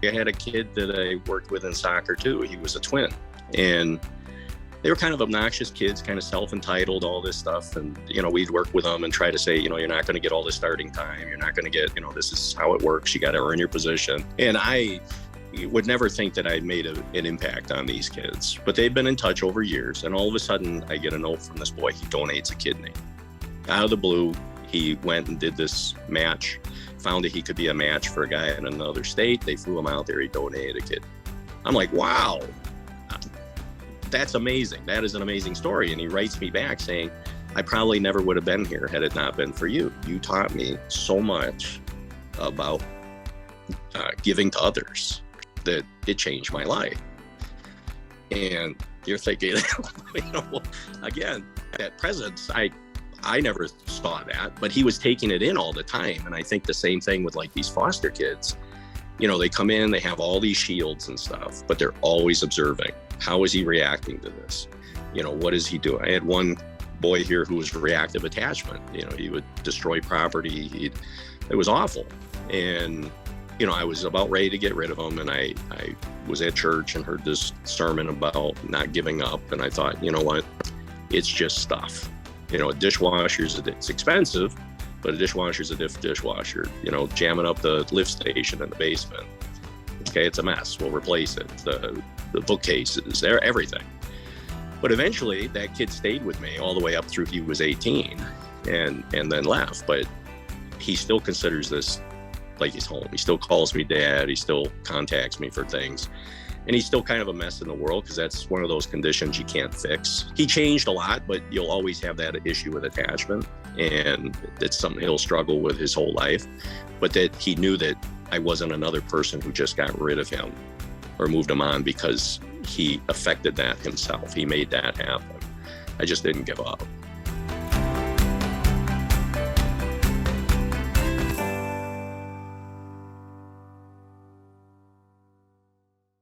I had a kid that I worked with in soccer too. He was a twin, and they were kind of obnoxious kids, kind of self-entitled, all this stuff. And, we'd work with them and try to say, you're not going to get all the starting time. You're not going to get, this is how it works. You got to earn your position. And I would never think that I made an impact on these kids, but they've been in touch over years. And all of a sudden I get a note from this boy. He donates a kidney. Out of the blue, he went and did this match, found that he could be a match for a guy in another state. They flew him out there. He donated a kidney. I'm like, wow. That's amazing. That is an amazing story. And he writes me back saying, I probably never would have been here had it not been for you. You taught me so much about giving to others that it changed my life. And you're thinking, again, that presence, I never saw that, but he was taking it in all the time. And I think the same thing with like these foster kids. They come in, they have all these shields and stuff, but they're always observing. How is he reacting to this? What is he doing? I had one boy here who was reactive attachment. He would destroy property. It was awful. And, I was about ready to get rid of him. And I was at church and heard this sermon about not giving up. And I thought, you know what? It's just stuff. A dishwasher's, it's expensive, but a dishwasher's a dishwasher. Jamming up the lift station in the basement. Okay, it's a mess. We'll replace it. The bookcases, everything. But eventually, that kid stayed with me all the way up through he was 18, and then left. But he still considers this like his home. He still calls me dad. He still contacts me for things. And he's still kind of a mess in the world because that's one of those conditions you can't fix. He changed a lot, but you'll always have that issue with attachment. And it's something he'll struggle with his whole life. But that he knew that I wasn't another person who just got rid of him or moved him on because he affected that himself. He made that happen. I just didn't give up.